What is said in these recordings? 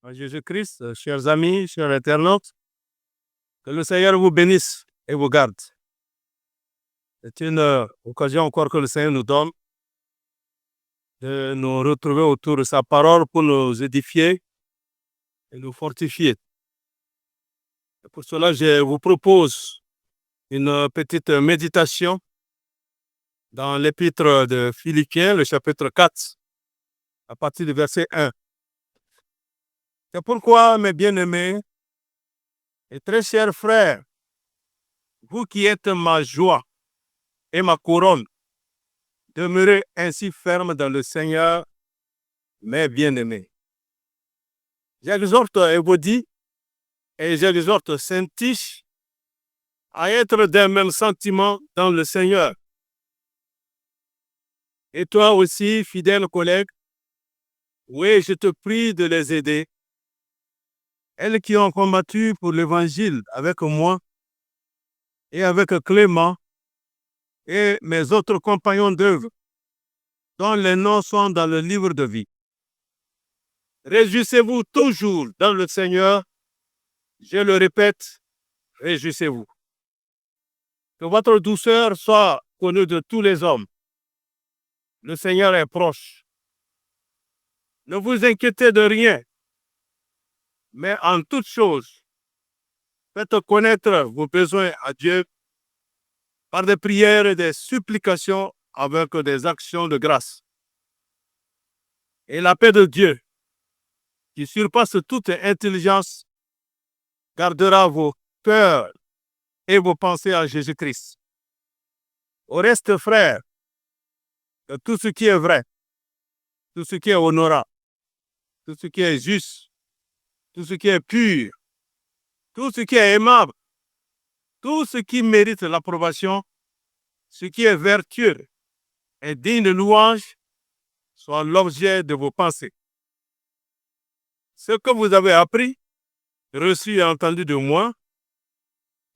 En Jésus-Christ, chers amis, chers internautes, que le Seigneur vous bénisse et vous garde. C'est une occasion encore que le Seigneur nous donne de nous retrouver autour de sa parole pour nous édifier et nous fortifier. Et pour cela, je vous propose une petite méditation dans l'épître de Philippiens, le chapitre 4, à partir du verset 1. C'est pourquoi, mes bien-aimés et très chers frères, vous qui êtes ma joie et ma couronne, demeurez ainsi fermes dans le Seigneur, mes bien-aimés. J'exhorte Évodie et j'exhorte Saint-Tiche à être d'un même sentiment dans le Seigneur. Et toi aussi, fidèle collègue, oui, je te prie de les aider. Elles qui ont combattu pour l'Évangile avec moi et avec Clément et mes autres compagnons d'œuvre, dont les noms sont dans le livre de vie. Réjouissez-vous toujours dans le Seigneur. Je le répète, réjouissez-vous. Que votre douceur soit connue de tous les hommes. Le Seigneur est proche. Ne vous inquiétez de rien, mais en toute chose, faites connaître vos besoins à Dieu par des prières et des supplications avec des actions de grâce. Et la paix de Dieu, qui surpasse toute intelligence, gardera vos cœurs et vos pensées en Jésus-Christ. Au reste, frères, de tout ce qui est vrai, tout ce qui est honorable, tout ce qui est juste, tout ce qui est pur, tout ce qui est aimable, tout ce qui mérite l'approbation, ce qui est vertueux et digne de louange, soit l'objet de vos pensées. Ce que vous avez appris, reçu et entendu de moi,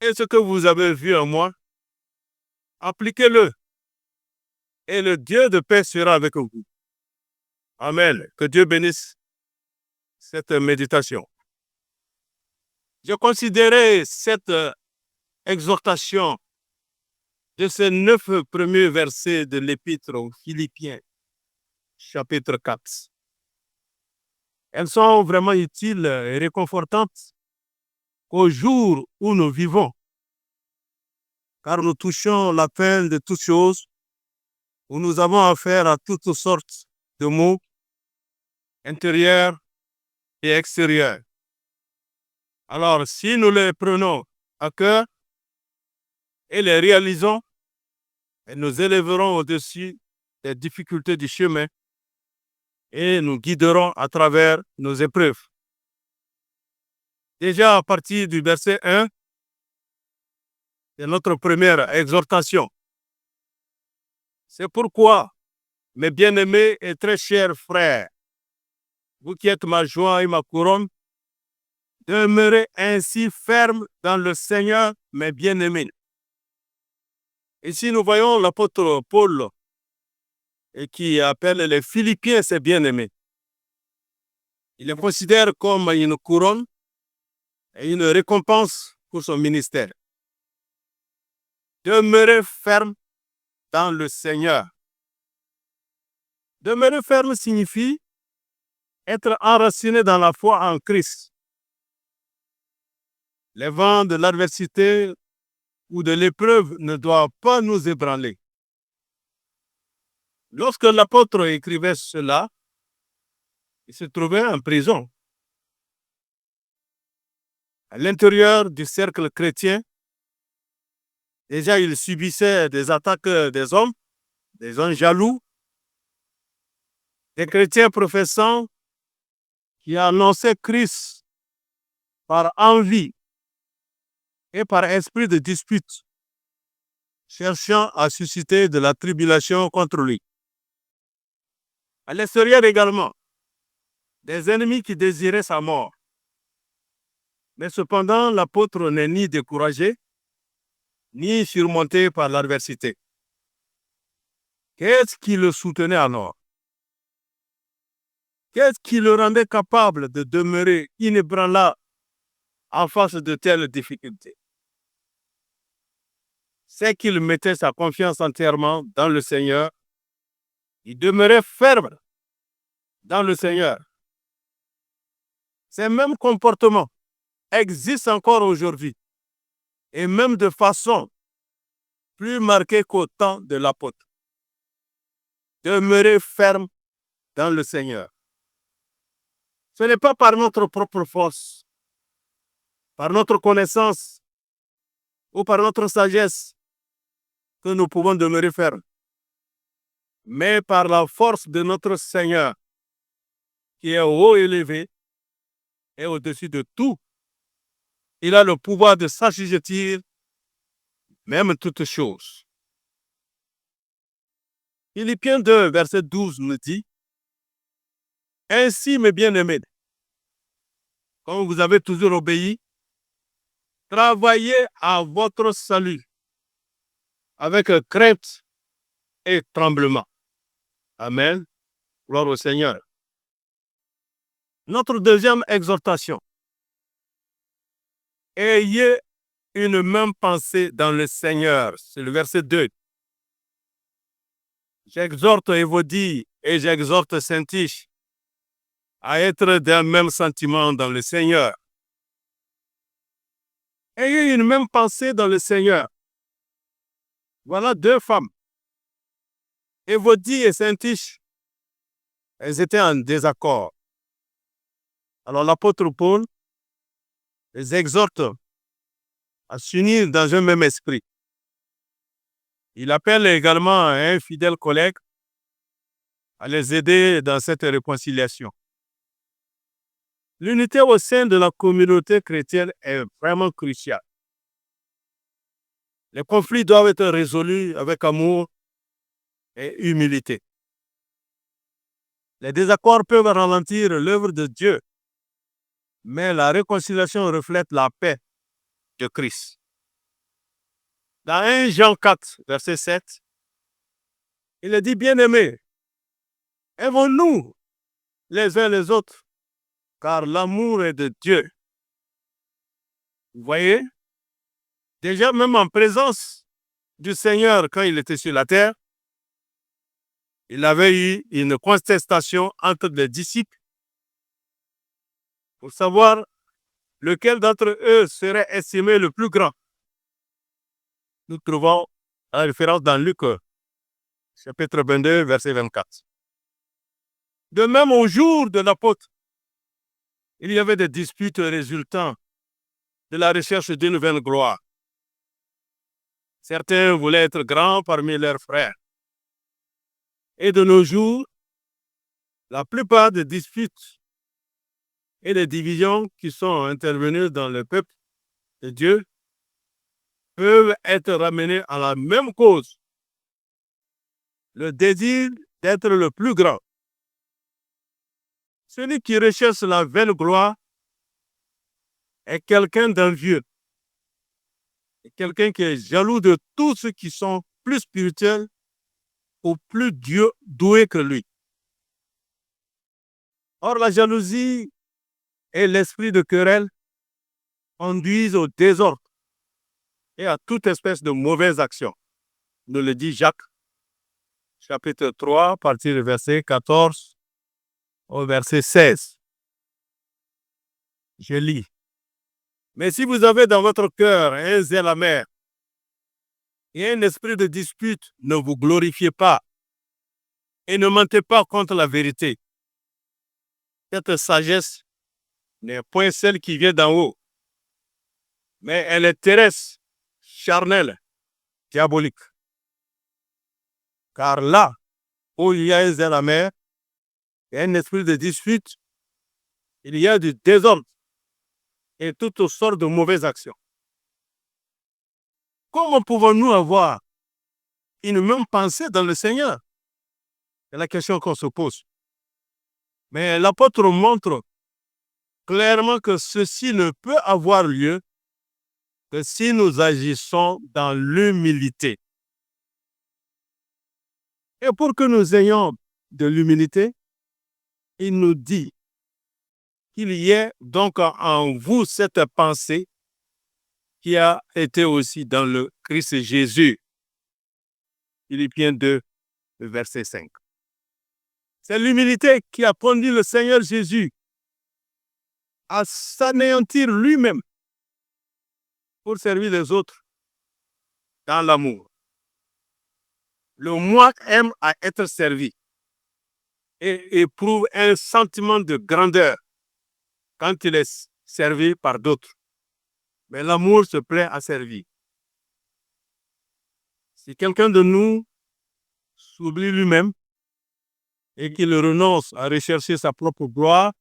et ce que vous avez vu en moi, appliquez-le, et le Dieu de paix sera avec vous. Amen. Que Dieu bénisse cette méditation. Je considérais cette exhortation de ces 9 premiers versets de l'épître aux Philippiens, chapitre 4. Elles sont vraiment utiles et réconfortantes au jour où nous vivons, car nous touchons la fin de toutes choses, où nous avons affaire à toutes sortes de maux intérieurs et extérieurs. Alors, si nous les prenons à cœur et les réalisons, et nous élèverons au-dessus des difficultés du chemin et nous guiderons à travers nos épreuves. Déjà à partir du verset 1, c'est notre première exhortation. C'est pourquoi, mes bien-aimés et très chers frères, vous qui êtes ma joie et ma couronne, demeurez ainsi fermes dans le Seigneur, mes bien-aimés. Ici, nous voyons l'apôtre Paul qui appelle les Philippiens ses bien-aimés. Il les considère comme une couronne et une récompense pour son ministère. Demeurez fermes dans le Seigneur. Demeurer ferme signifie être enraciné dans la foi en Christ. Les vents de l'adversité ou de l'épreuve ne doivent pas nous ébranler. Lorsque l'apôtre écrivait cela, il se trouvait en prison. À l'intérieur du cercle chrétien, déjà il subissait des attaques des hommes jaloux, des chrétiens professants qui annonçaient Christ par envie et par esprit de dispute, cherchant à susciter de la tribulation contre lui. À l'extérieur également, des ennemis qui désiraient sa mort. Mais cependant, l'apôtre n'est ni découragé, ni surmonté par l'adversité. Qu'est-ce qui le soutenait alors? Qu'est-ce qui le rendait capable de demeurer inébranlable en face de telles difficultés? C'est qu'il mettait sa confiance entièrement dans le Seigneur. Il demeurait ferme dans le Seigneur. Ces mêmes comportements existent encore aujourd'hui, et même de façon plus marquée qu'au temps de l'apôtre. Demeurer ferme dans le Seigneur. Ce n'est pas par notre propre force, par notre connaissance ou par notre sagesse que nous pouvons demeurer fermes, mais par la force de notre Seigneur qui est haut élevé et au-dessus de tout. Il a le pouvoir de s'assujettir même toutes choses. Philippiens 2, verset 12 nous dit: Ainsi, mes bien-aimés, comme vous avez toujours obéi, travaillez à votre salut avec crainte et tremblement. Amen. Gloire au Seigneur. Notre deuxième exhortation: ayez une même pensée dans le Seigneur. C'est le verset 2. J'exhorte Évodie et j'exhorte Syntyche à être d'un même sentiment dans le Seigneur. Ayez une même pensée dans le Seigneur. Voilà deux femmes. Évodie et Syntyche, elles étaient en désaccord. Alors l'apôtre Paul les exhorte à s'unir dans un même esprit. Il appelle également un fidèle collègue à les aider dans cette réconciliation. L'unité au sein de la communauté chrétienne est vraiment cruciale. Les conflits doivent être résolus avec amour et humilité. Les désaccords peuvent ralentir l'œuvre de Dieu, mais la réconciliation reflète la paix de Christ. Dans 1 Jean 4, verset 7, il est dit: Bien-aimés, aimons-nous les uns les autres, car l'amour est de Dieu. Vous voyez, déjà même en présence du Seigneur quand il était sur la terre, il avait eu une contestation entre les disciples pour savoir lequel d'entre eux serait estimé le plus grand. Nous trouvons la référence dans Luc, chapitre 22, verset 24. De même, au jour de l'apôtre, il y avait des disputes résultant de la recherche d'une vaine gloire. Certains voulaient être grands parmi leurs frères. Et de nos jours, la plupart des disputes et des divisions qui sont intervenues dans le peuple de Dieu peuvent être ramenées à la même cause: le désir d'être le plus grand. Celui qui recherche la vaine gloire est quelqu'un d'envieux, quelqu'un qui est jaloux de tous ceux qui sont plus spirituels ou plus doués que lui. Or, la jalousie et l'esprit de querelle conduisent au désordre et à toute espèce de mauvaise action. Nous le dit Jacques, chapitre 3, à partir du verset 14 au verset 16. Je lis: Mais si vous avez dans votre cœur un zèle amer et un esprit de dispute, ne vous glorifiez pas et ne mentez pas contre la vérité. Cette sagesse n'est point celle qui vient d'en haut, mais elle est terrestre, charnelle, diabolique. Car là où il y a un zèle amer et un esprit de dispute, il y a du désordre et toutes sortes de mauvaises actions. Comment pouvons-nous avoir une même pensée dans le Seigneur? C'est la question qu'on se pose. Mais l'apôtre montre clairement que ceci ne peut avoir lieu que si nous agissons dans l'humilité. Et pour que nous ayons de l'humilité, il nous dit qu'il y ait donc en vous cette pensée qui a été aussi dans le Christ Jésus. Philippiens 2, verset 5. C'est l'humilité qui a conduit le Seigneur Jésus à s'anéantir lui-même pour servir les autres dans l'amour. Le moi aime à être servi et éprouve un sentiment de grandeur quand il est servi par d'autres. Mais l'amour se plaît à servir. Si quelqu'un de nous s'oublie lui-même et qu'il renonce à rechercher sa propre gloire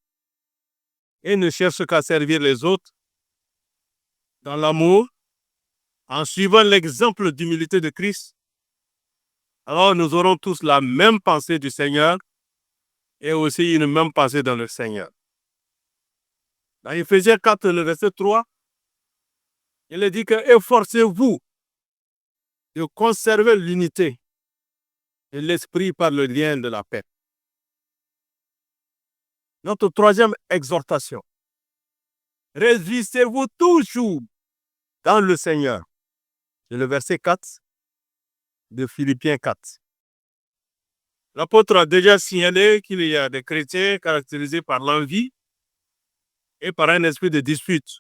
et ne cherche qu'à servir les autres dans l'amour, en suivant l'exemple d'humilité de Christ, alors nous aurons tous la même pensée du Seigneur et aussi une même pensée dans le Seigneur. Dans Éphésiens 4, le verset 3, il est dit que efforcez-vous de conserver l'unité et l'esprit par le lien de la paix. Notre troisième exhortation. Réjouissez-vous toujours dans le Seigneur. C'est le verset 4 de Philippiens 4. L'apôtre a déjà signalé qu'il y a des chrétiens caractérisés par l'envie et par un esprit de dispute.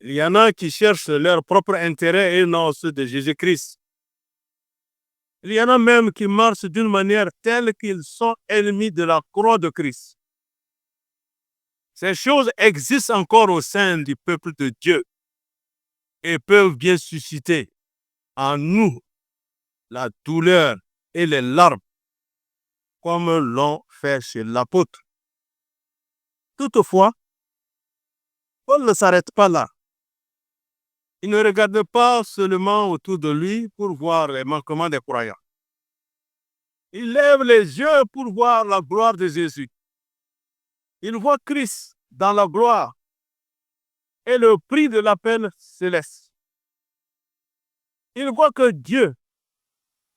Il y en a qui cherchent leur propre intérêt et non ceux de Jésus-Christ. Il y en a même qui marchent d'une manière telle qu'ils sont ennemis de la croix de Christ. Ces choses existent encore au sein du peuple de Dieu et peuvent bien susciter en nous la douleur et les larmes, comme l'ont fait chez l'apôtre. Toutefois, Paul ne s'arrête pas là. Il ne regarde pas seulement autour de lui pour voir les manquements des croyants. Il lève les yeux pour voir la gloire de Jésus. Il voit Christ dans la gloire et le prix de l'appel céleste. Il voit que Dieu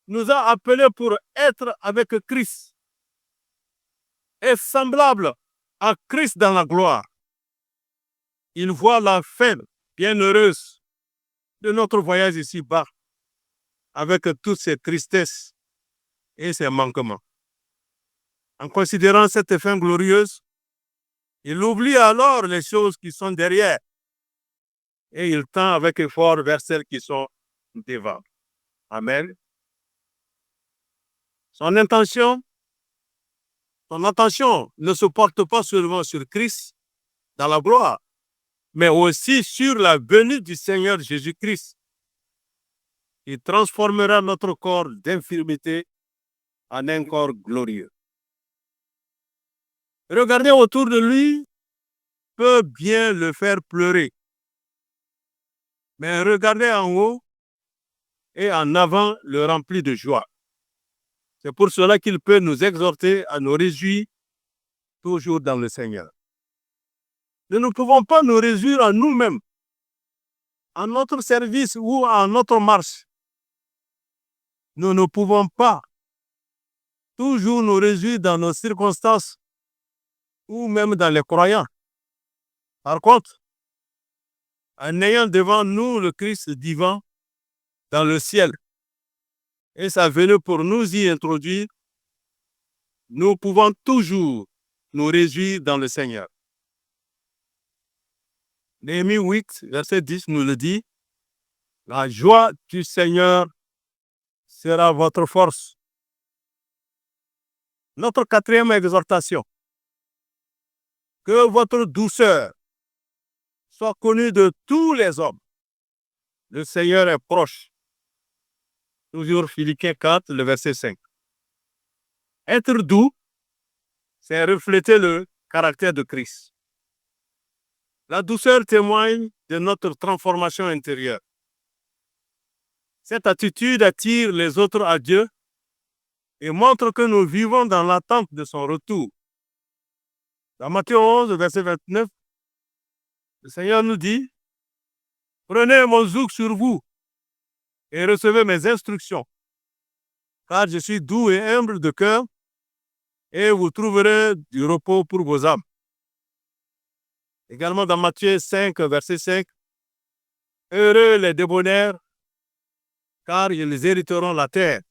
nous a appelés pour être avec Christ et semblable à Christ dans la gloire. Il voit la fin bienheureuse de notre voyage ici-bas avec toutes ses tristesses et ses manquements. En considérant cette fin glorieuse, il oublie alors les choses qui sont derrière et il tend avec effort vers celles qui sont devant. Amen. Son attention ne se porte pas seulement sur Christ dans la gloire, mais aussi sur la venue du Seigneur Jésus-Christ. Il transformera notre corps d'infirmité en un corps glorieux. Regarder autour de lui peut bien le faire pleurer. Mais regarder en haut et en avant le remplit de joie. C'est pour cela qu'il peut nous exhorter à nous réjouir toujours dans le Seigneur. Nous ne pouvons pas nous réjouir en nous-mêmes, en notre service ou en notre marche. Nous ne pouvons pas toujours nous réjouir dans nos circonstances ou même dans les croyants. Par contre, en ayant devant nous le Christ divin dans le ciel et sa venue pour nous y introduire, nous pouvons toujours nous réjouir dans le Seigneur. Néhémie 8, verset 10 nous le dit, « La joie du Seigneur sera votre force. » Notre quatrième exhortation, que votre douceur soit connue de tous les hommes. Le Seigneur est proche. Toujours Philippiens 4, le verset 5. Être doux, c'est refléter le caractère de Christ. La douceur témoigne de notre transformation intérieure. Cette attitude attire les autres à Dieu et montre que nous vivons dans l'attente de son retour. Dans Matthieu 11, verset 29, le Seigneur nous dit, « Prenez mon joug sur vous et recevez mes instructions, car je suis doux et humble de cœur, et vous trouverez du repos pour vos âmes. Également dans Matthieu 5, verset 5, heureux les débonnaires, car ils hériteront la terre.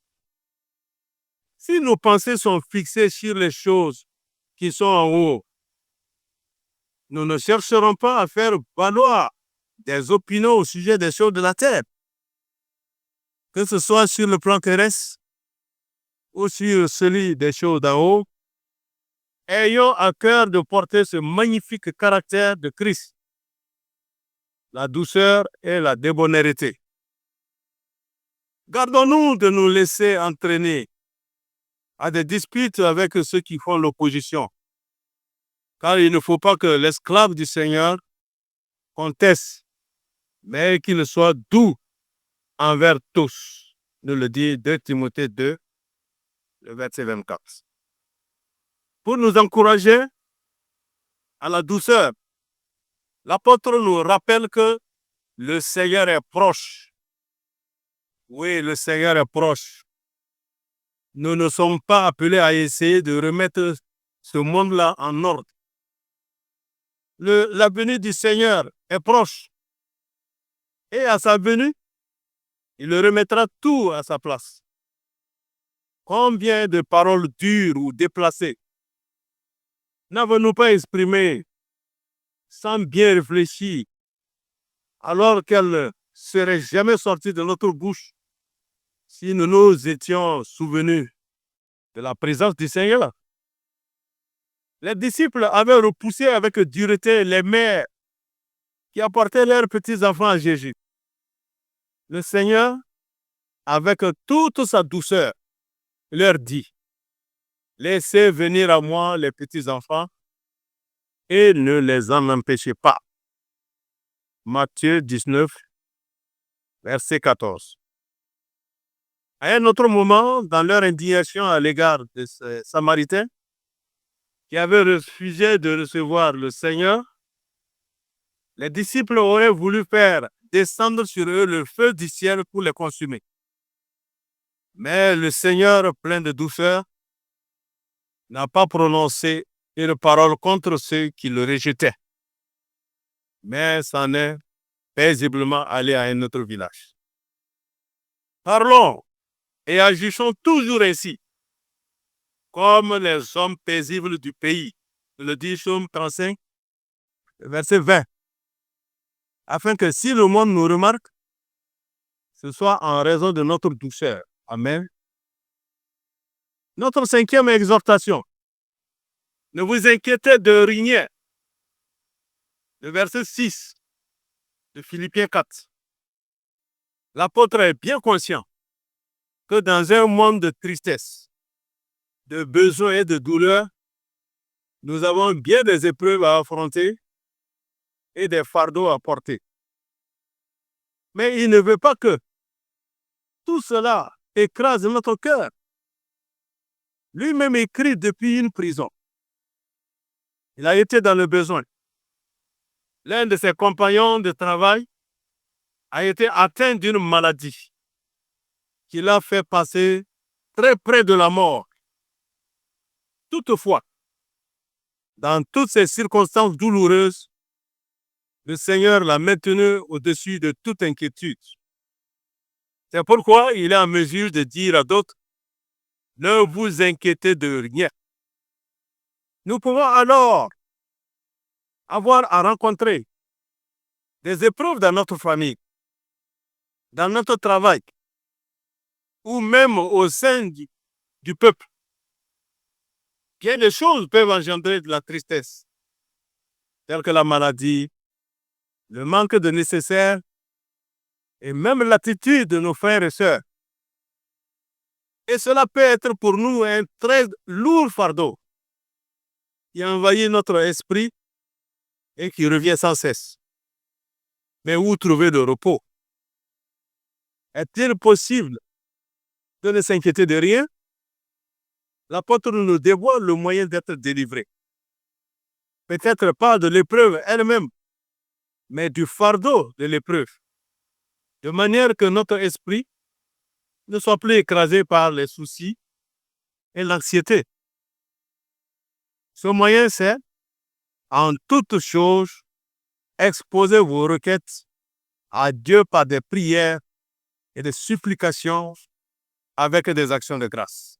Si nos pensées sont fixées sur les choses qui sont en haut, nous ne chercherons pas à faire valoir des opinions au sujet des choses de la terre, que ce soit sur le plan terrestre ou sur celui des choses d'en haut. Ayons à cœur de porter ce magnifique caractère de Christ, la douceur et la débonnaireté. Gardons-nous de nous laisser entraîner à des disputes avec ceux qui font l'opposition, car il ne faut pas que l'esclave du Seigneur conteste, mais qu'il soit doux envers tous, nous le dit 2 Timothée 2, le verset 24. Pour nous encourager à la douceur, l'apôtre nous rappelle que le Seigneur est proche. Oui, le Seigneur est proche. Nous ne sommes pas appelés à essayer de remettre ce monde-là en ordre. La venue du Seigneur est proche. Et à sa venue, il remettra tout à sa place. Combien de paroles dures ou déplacées n'avons-nous pas exprimées sans bien réfléchir, alors qu'elles ne seraient jamais sorties de notre bouche si nous nous étions souvenus de la présence du Seigneur? Les disciples avaient repoussé avec dureté les mères qui apportaient leurs petits-enfants à Jésus. Le Seigneur, avec toute sa douceur, leur dit: laissez venir à moi les petits-enfants et ne les en empêchez pas. Matthieu 19, verset 14. À un autre moment, dans leur indignation à l'égard de ces Samaritains qui avaient refusé de recevoir le Seigneur, les disciples auraient voulu faire descendre sur eux le feu du ciel pour les consumer. Mais le Seigneur, plein de douceur, n'a pas prononcé une parole contre ceux qui le rejetaient, mais s'en est paisiblement allé à un autre village. Parlons et agissons toujours ainsi, comme les hommes paisibles du pays, le dit Psaume 35, verset 20, afin que si le monde nous remarque, ce soit en raison de notre douceur. Amen. Notre 5e exhortation: ne vous inquiétez de rien. Le verset 6 de Philippiens 4. L'apôtre est bien conscient que dans un monde de tristesse, de besoin et de douleur, nous avons bien des épreuves à affronter et des fardeaux à porter. Mais il ne veut pas que tout cela écrase notre cœur. Lui-même écrit depuis une prison. Il a été dans le besoin. L'un de ses compagnons de travail a été atteint d'une maladie qui l'a fait passer très près de la mort. Toutefois, dans toutes ces circonstances douloureuses, le Seigneur l'a maintenu au-dessus de toute inquiétude. C'est pourquoi il est en mesure de dire à d'autres: ne vous inquiétez de rien. Nous pouvons alors avoir à rencontrer des épreuves dans notre famille, dans notre travail, ou même au sein du peuple. Bien des choses peuvent engendrer de la tristesse, telles que la maladie, le manque de nécessaire et même l'attitude de nos frères et sœurs. Et cela peut être pour nous un très lourd fardeau qui envahit notre esprit et qui revient sans cesse. Mais où trouver le repos? Est-il possible de ne s'inquiéter de rien? L'apôtre nous dévoile le moyen d'être délivré. Peut-être pas de l'épreuve elle-même, mais du fardeau de l'épreuve, de manière que notre esprit ne soit plus écrasé par les soucis et l'anxiété. Ce moyen, c'est en toutes choses, exposer vos requêtes à Dieu par des prières et des supplications avec des actions de grâce.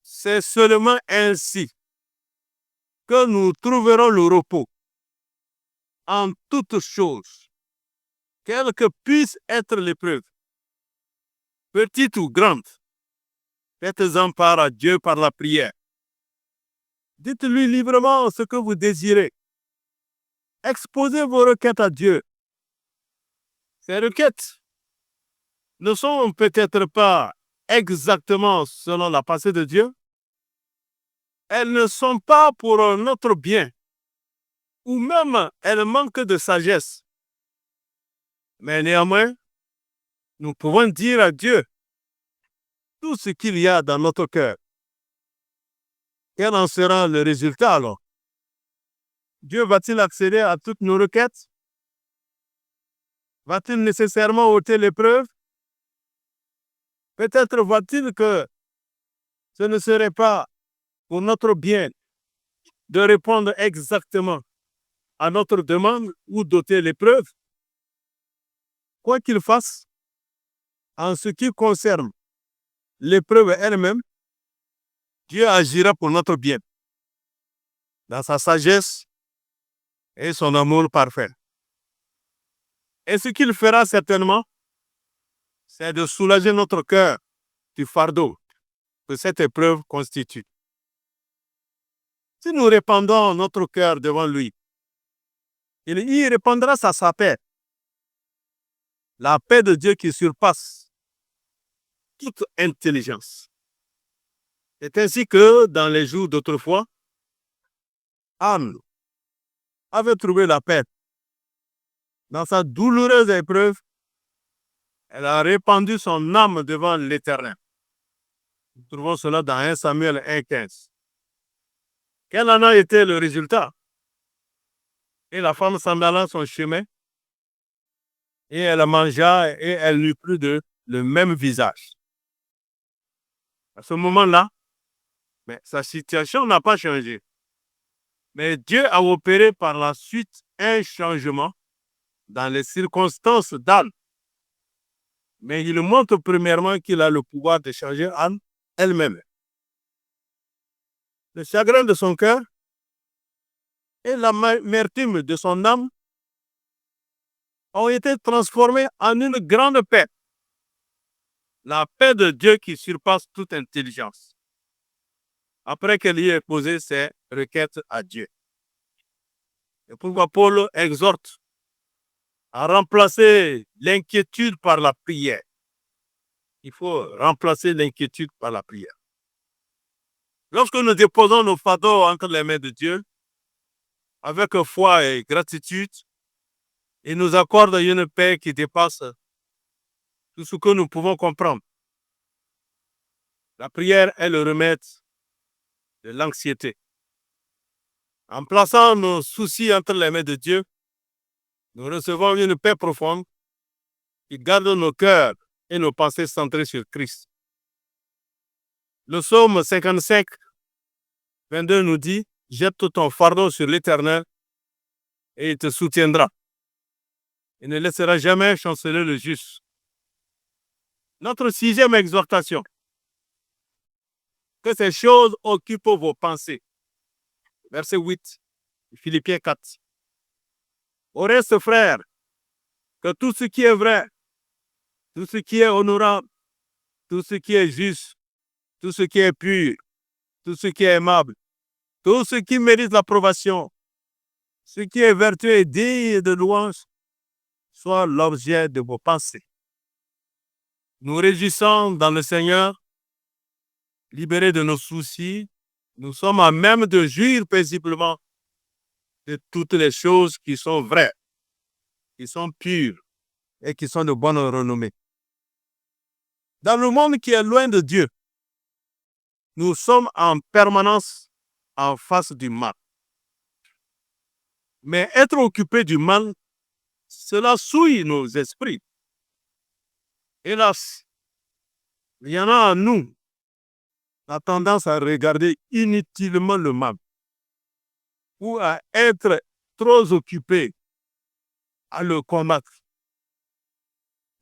C'est seulement ainsi que nous trouverons le repos en toutes choses, quelle que puisse être l'épreuve, petite ou grande. Faites-en part à Dieu par la prière. Dites-lui librement ce que vous désirez. Exposez vos requêtes à Dieu. Ces requêtes ne sont peut-être pas exactement selon la pensée de Dieu. Elles ne sont pas pour notre bien, ou même elles manquent de sagesse. Mais néanmoins, nous pouvons dire à Dieu tout ce qu'il y a dans notre cœur. Quel en sera le résultat alors? Dieu va-t-il accéder à toutes nos requêtes? Va-t-il nécessairement ôter l'épreuve? Peut-être va-t-il que ce ne serait pas pour notre bien de répondre exactement à notre demande ou d'ôter l'épreuve. Quoi qu'il fasse, en ce qui concerne l'épreuve elle-même, Dieu agira pour notre bien, dans sa sagesse et son amour parfait. Et ce qu'il fera certainement, c'est de soulager notre cœur du fardeau que cette épreuve constitue. Si nous répandons notre cœur devant lui, il y répandra sa paix, la paix de Dieu qui surpasse toute intelligence. C'est ainsi que, dans les jours d'autrefois, Anne avait trouvé la paix. Dans sa douloureuse épreuve, elle a répandu son âme devant l'Éternel. Nous trouvons cela dans 1 Samuel 1,15. Quel en a été le résultat? Et la femme s'en alla son chemin, et elle mangea, et elle n'eut plus le même visage. À ce moment-là, mais sa situation n'a pas changé. Mais Dieu a opéré par la suite un changement dans les circonstances d'Anne. Mais il montre premièrement qu'il a le pouvoir de changer Anne elle-même. Le chagrin de son cœur et l'amertume de son âme ont été transformés en une grande paix. La paix de Dieu qui surpasse toute intelligence. Après qu'elle y ait posé ses requêtes à Dieu. Et pourquoi Paul exhorte à remplacer l'inquiétude par la prière. Il faut remplacer l'inquiétude par la prière. Lorsque nous déposons nos fardeaux entre les mains de Dieu, avec foi et gratitude, il nous accorde une paix qui dépasse tout ce que nous pouvons comprendre. La prière est le remède de l'anxiété. En plaçant nos soucis entre les mains de Dieu, nous recevons une paix profonde qui garde nos cœurs et nos pensées centrées sur Christ. Le psaume 55, 22 nous dit « Jette ton fardeau sur l'Éternel et il te soutiendra. Il ne laissera jamais chanceler le juste. » Notre 6e exhortation. Que ces choses occupent vos pensées. Verset 8, Philippiens 4. Au reste, frères, que tout ce qui est vrai, tout ce qui est honorable, tout ce qui est juste, tout ce qui est pur, tout ce qui est aimable, tout ce qui mérite l'approbation, ce qui est vertueux et digne de louange, soit l'objet de vos pensées. Nous réjouissons dans le Seigneur, libérés de nos soucis, nous sommes à même de jouir paisiblement de toutes les choses qui sont vraies, qui sont pures et qui sont de bonne renommée. Dans le monde qui est loin de Dieu, nous sommes en permanence en face du mal. Mais être occupé du mal, cela souille nos esprits. Hélas, il y en a en nous a tendance à regarder inutilement le mal ou à être trop occupé à le combattre.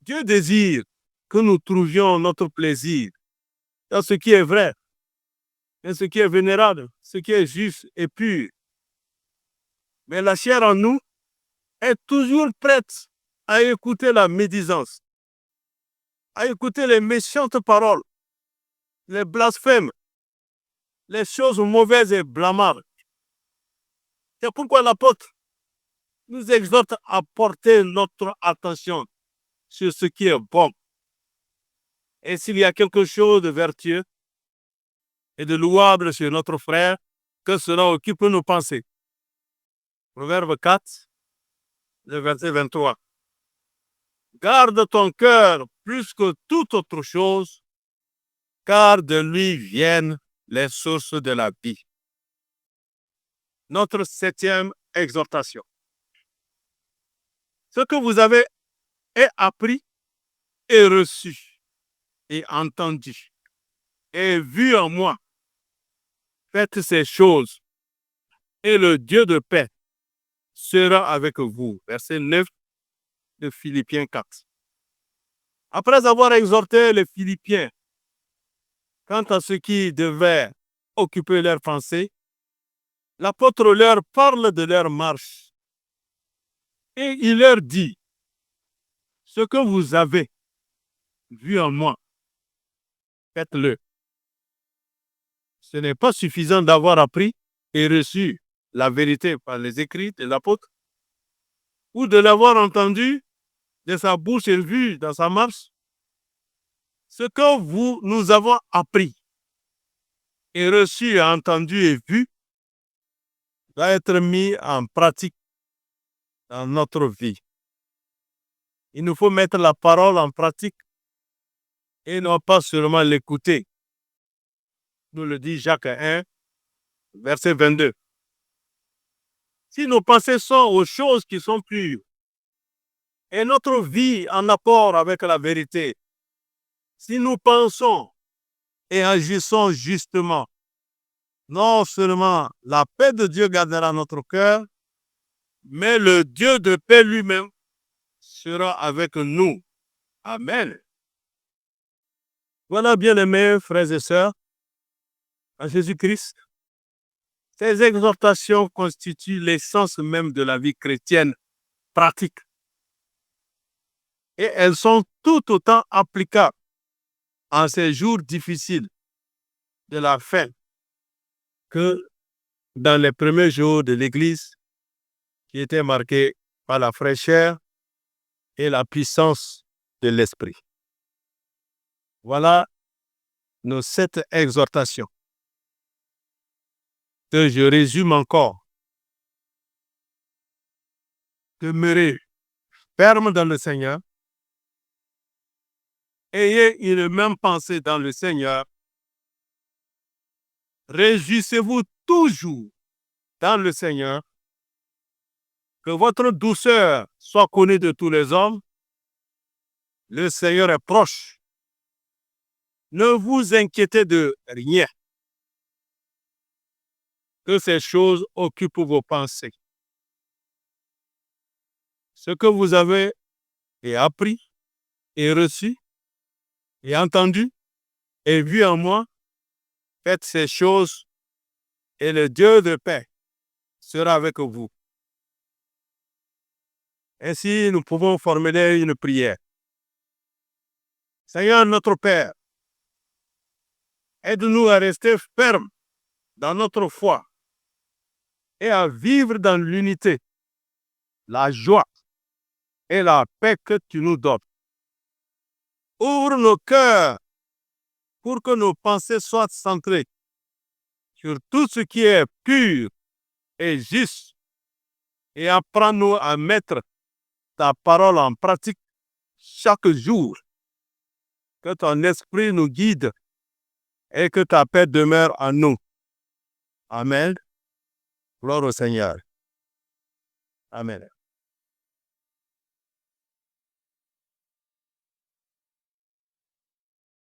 Dieu désire que nous trouvions notre plaisir dans ce qui est vrai, dans ce qui est vénérable, ce qui est juste et pur. Mais la chair en nous est toujours prête à écouter la médisance, à écouter les méchantes paroles, les blasphèmes, les choses mauvaises et blâmables. C'est pourquoi l'apôtre nous exhorte à porter notre attention sur ce qui est bon. Et s'il y a quelque chose de vertueux et de louable chez notre frère, que cela occupe nos pensées. Proverbe 4, le verset 23. Garde ton cœur plus que toute autre chose, car de lui viennent les sources de la vie. Notre 7e exhortation. Ce que vous avez appris et reçu et entendu et vu en moi, faites ces choses et le Dieu de paix sera avec vous. Verset 9 de Philippiens 4. Après avoir exhorté les Philippiens quant à ce qui devait occuper leurs pensées, l'apôtre leur parle de leur marche. Et il leur dit, ce que vous avez vu en moi, faites-le. Ce n'est pas suffisant d'avoir appris et reçu la vérité par les écrits de l'apôtre ou de l'avoir entendu de sa bouche et vu dans sa marche. Ce que nous avons appris et reçu, entendu et vu doit être mis en pratique dans notre vie. Il nous faut mettre la parole en pratique et non pas seulement l'écouter. Nous le dit Jacques 1, verset 22. Si nos pensées sont aux choses qui sont pures et notre vie en accord avec la vérité, si nous pensons et agissons justement, non seulement la paix de Dieu gardera notre cœur, mais le Dieu de paix lui-même sera avec nous. Amen. Voilà, bien-aimés frères et sœurs, en Jésus-Christ, ces exhortations constituent l'essence même de la vie chrétienne pratique. Et elles sont tout autant applicables en ces jours difficiles de la fin que dans les premiers jours de l'Église qui étaient marqués par la fraîcheur et la puissance de l'Esprit. Voilà nos 7 exhortations que je résume encore. Demeurez ferme dans le Seigneur. Ayez une même pensée dans le Seigneur. Réjouissez-vous toujours dans le Seigneur. Que votre douceur soit connue de tous les hommes. Le Seigneur est proche. Ne vous inquiétez de rien. Que ces choses occupent vos pensées. Ce que vous avez appris et reçu et entendu et vu en moi, faites ces choses et le Dieu de paix sera avec vous. Ainsi, nous pouvons formuler une prière. Seigneur notre Père, aide-nous à rester fermes dans notre foi et à vivre dans l'unité, la joie et la paix que tu nous donnes. Ouvre nos cœurs pour que nos pensées soient centrées sur tout ce qui est pur et juste et apprends-nous à mettre ta parole en pratique chaque jour. Que ton esprit nous guide et que ta paix demeure en nous. Amen. Gloire au Seigneur. Amen.